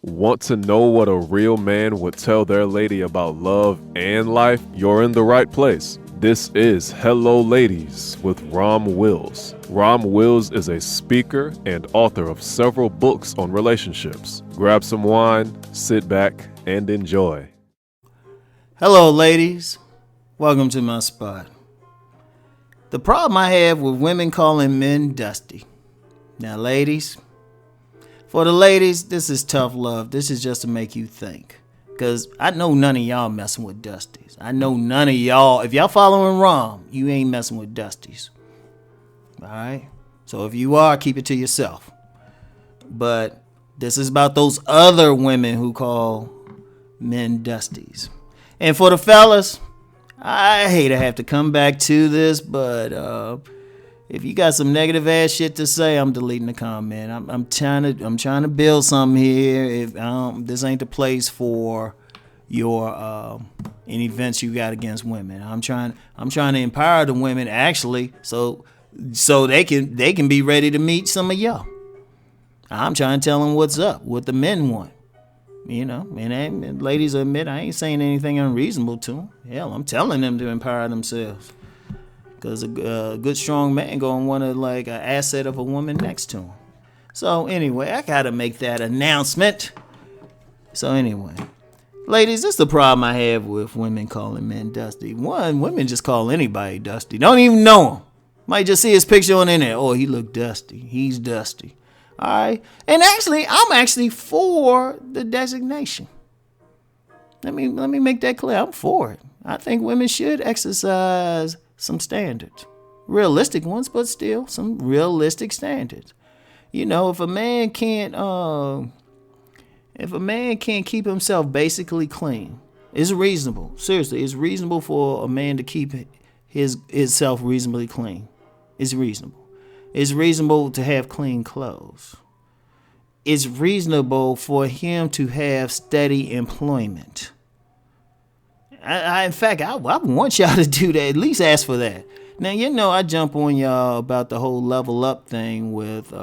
Want to know what a real man would tell their lady about love and life? You're in the right place. This is Hello Ladies with Rom Wills. Rom Wills is a speaker and author of several books on relationships. Grab some wine, sit back, and enjoy. Hello, ladies. Welcome to my spot. The problem I have with women calling men dusty. Now, ladies, for the ladies, this is tough love. This is just to make you think. Because I know none of y'all messing with dusties. I know none of y'all, if y'all following Rom, you ain't messing with dusties. Alright? So if you are, keep it to yourself. But this is about those other women who call men dusties. And for the fellas, I hate to have to come back to this, but if you got some negative ass shit to say, I'm deleting the comment. I'm trying to build something here. If this ain't the place for your any events you got against women. I'm trying to empower the women actually, so they can be ready to meet some of y'all. I'm trying to tell them what's up, what the men want. You know, and ladies admit I ain't saying anything unreasonable to them. Hell, I'm telling them to empower themselves. Because a good, strong man going to want to, like, an asset of a woman next to him. So, anyway, I got to make that announcement. So, anyway, ladies, this is the problem I have with women calling men dusty. One, women just call anybody dusty. Don't even know him. Might just see his picture on the internet. Oh, he look dusty. He's dusty. All right. And actually, I'm actually for the designation. Let me make that clear. I'm for it. I think women should exercise some standards. Realistic ones, but still some realistic standards. You know, if a man can't keep himself basically clean, it's reasonable. Seriously, it's reasonable for a man to keep himself reasonably clean. It's reasonable. It's reasonable to have clean clothes. It's reasonable for him to have steady employment. In fact, I want y'all to do that. At least ask for that. Now, you know, I jump on y'all about the whole level up thing with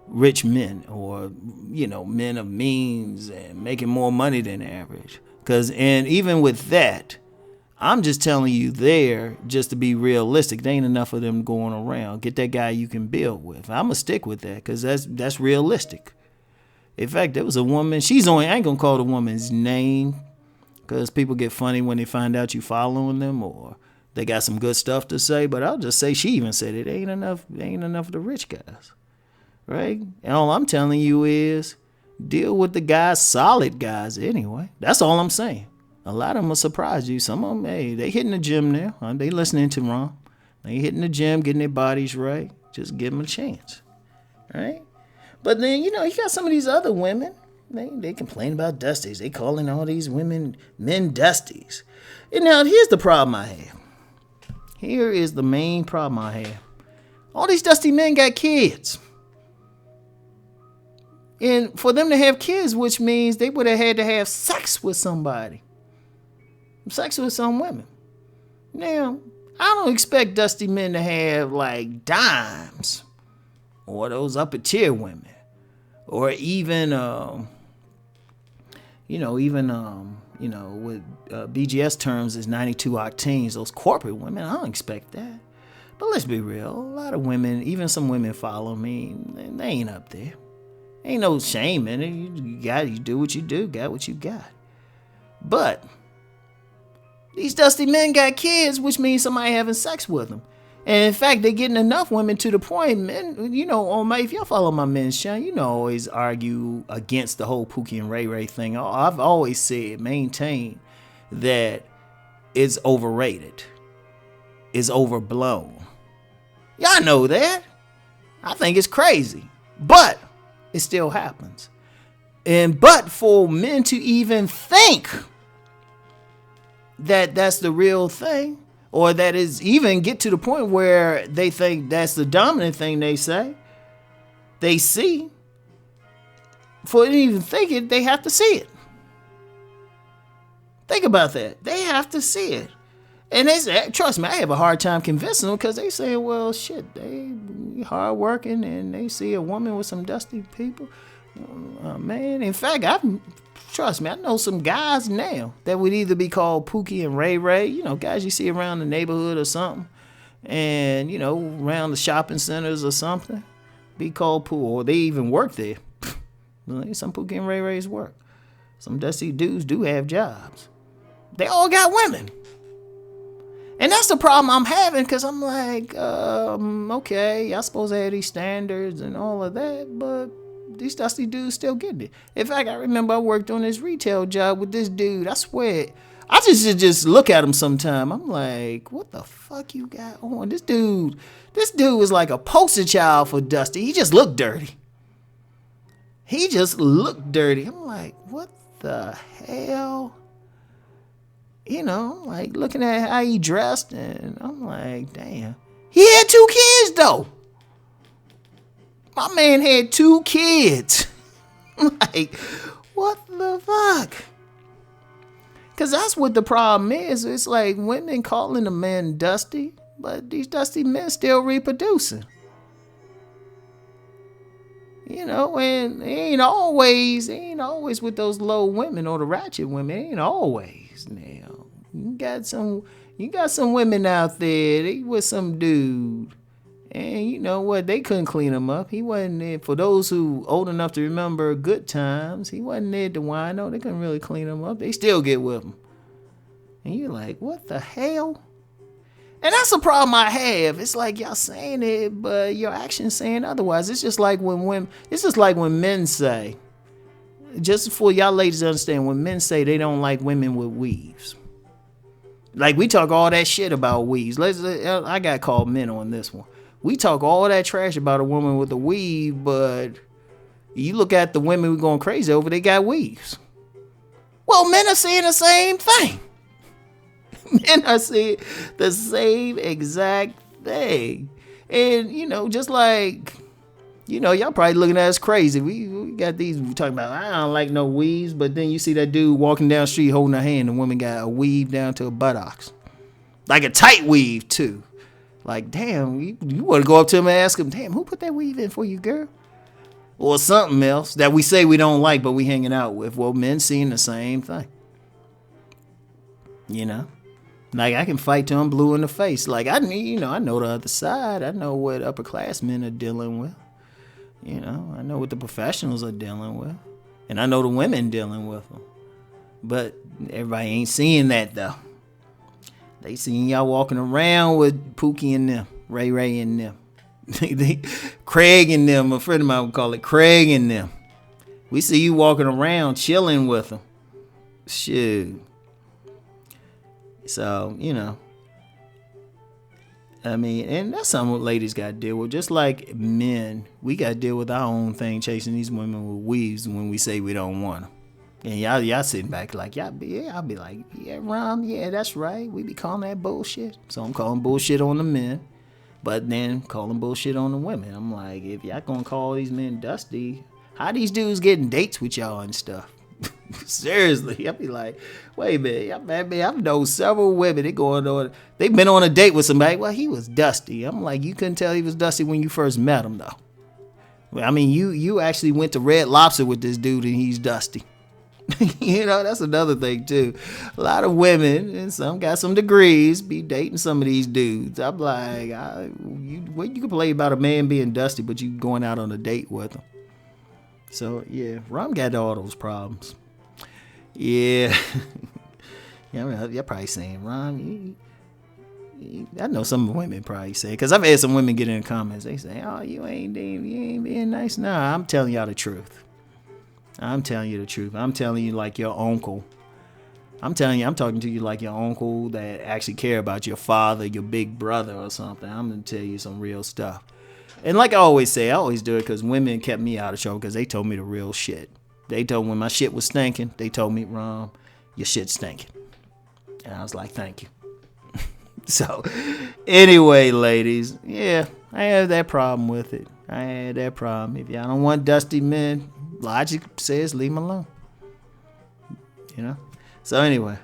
rich men or, you know, men of means and making more money than average. And even with that, I'm just telling you there, just to be realistic, there ain't enough of them going around. Get that guy you can build with. I'm going to stick with that because that's realistic. In fact, there was a woman, I ain't going to call the woman's name because people get funny when they find out you following them or they got some good stuff to say. But I'll just say she even said it ain't enough of the rich guys. Right? And all I'm telling you is deal with the guys, solid guys anyway. That's all I'm saying. A lot of them will surprise you. Some of them, hey, they hitting the gym now. They listening to Ron. They hitting the gym, getting their bodies right. Just give them a chance. Right? But then, you know, you got some of these other women. They complain about dusties. They calling all these women men dusties. And now, here's the problem I have. Here is the main problem I have. All these dusty men got kids. And for them to have kids, which means they would have had to have sex with somebody. Sex with some women. Now, I don't expect dusty men to have like dimes or those upper tier women or even, with BGS terms is 92 octanes, those corporate women. I don't expect that. But let's be real. A lot of women, even some women follow me. They ain't up there. Ain't no shame in it. You do what you do, got what you got. But these dusty men got kids, which means somebody having sex with them. And in fact, they're getting enough women to the point, men, you know, if y'all follow my men's channel, you know, I always argue against the whole Pookie and Ray Ray thing. I've always said, maintain that it's overrated. It's overblown. Y'all know that. I think it's crazy. But it still happens. But for men to even think that that's the real thing, or that is even get to the point where they think that's the dominant thing they see, for them to even think it, they have to see it. Think about that. They have to see it. And trust me, I have a hard time convincing them because they say, well, shit, they hard working and they see a woman with some dusty people. Man, in fact, trust me, I know some guys now that would either be called Pookie and Ray Ray. You know, guys you see around the neighborhood or something. And, you know, around the shopping centers or something. Be called Pooh. Or they even work there. Some Pookie and Ray Rays work. Some dusty dudes do have jobs. They all got women. And that's the problem I'm having, because I'm like, okay, y'all supposed to have these standards and all of that, but these dusty dudes still getting it. In fact, I remember I worked on this retail job with this dude. I swear, I just look at him sometime. I'm like, what the fuck you got on? This dude was like a poster child for Dusty. He just looked dirty. I'm like, what the hell? You know, like looking at how he dressed, and I'm like, damn. He had 2 kids though. My man had 2 kids. Like, what the fuck? Because that's what the problem is. It's like women calling the men dusty, but these dusty men still reproducing. You know, and it ain't always with those low women or the ratchet women. It ain't always now. You got some women out there, they with some dude. And you know what? They couldn't clean him up. He wasn't there. For those who old enough to remember good times, he wasn't there to wino. They couldn't really clean him up. They still get with him. And you're like, what the hell? And that's the problem I have. It's like y'all saying it, but your actions saying otherwise. It's just like when men say, just for y'all ladies to understand, when men say they don't like women with weaves. Like we talk all that shit about weaves. I got called men on this one. We talk all that trash about a woman with a weave, but you look at the women we're going crazy over, they got weaves. Well, men are saying the same thing. Men are saying the same exact thing. And, you know, just like, you know, y'all probably looking at us crazy. We got these, we talking about, I don't like no weaves, but then you see that dude walking down the street holding her hand, and the woman got a weave down to her buttocks. Like a tight weave, too. Like, damn, you want to go up to him and ask him, damn, who put that weave in for you, girl? Or something else that we say we don't like, but we hanging out with. Well, men seeing the same thing. You know? Like, I can fight till I'm blue in the face. Like, I know the other side. I know what upperclassmen are dealing with. You know, I know what the professionals are dealing with. And I know the women dealing with them. But everybody ain't seeing that, though. They seen y'all walking around with Pookie and them, Ray Ray and them. Craig and them, a friend of mine would call it Craig and them. We see you walking around chilling with them. Shoot. So, you know. I mean, and that's something what ladies got to deal with. Just like men, we got to deal with our own thing, chasing these women with weaves when we say we don't want them. And y'all sitting back like, I'll be like, yeah, Rom, yeah, that's right. We be calling that bullshit. So I'm calling bullshit on the men, but then calling bullshit on the women. I'm like, if y'all gonna call these men dusty, how these dudes getting dates with y'all and stuff? Seriously, I'll be like, wait a minute, I know several women, they've been on a date with somebody. Well, he was dusty. I'm like, you couldn't tell he was dusty when you first met him, though. I mean, you actually went to Red Lobster with this dude and he's dusty. You know, that's another thing too. A lot of women, and some got some degrees, be dating some of these dudes. I'm like, you can play about a man being dusty, but you going out on a date with him. So yeah, Rom got all those problems. Yeah. Yeah, I mean, you're probably saying, Rom, I know some women probably say, because I've had some women get in the comments, they say, oh, you ain't being nice. Nah, I'm telling y'all the truth. I'm telling you the truth. I'm telling you like your uncle. I'm talking to you like your uncle that actually care about your father, your big brother or something. I'm going to tell you some real stuff. And like I always say, I always do it because women kept me out of trouble because they told me the real shit. They told me when my shit was stinking, they told me, Rom, your shit's stinking. And I was like, thank you. So, anyway, ladies, yeah, I have that problem with it. I had that problem. If y'all don't want dusty men, logic says leave them alone. You know? So, anyway,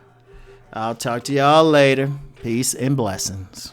I'll talk to y'all later. Peace and blessings.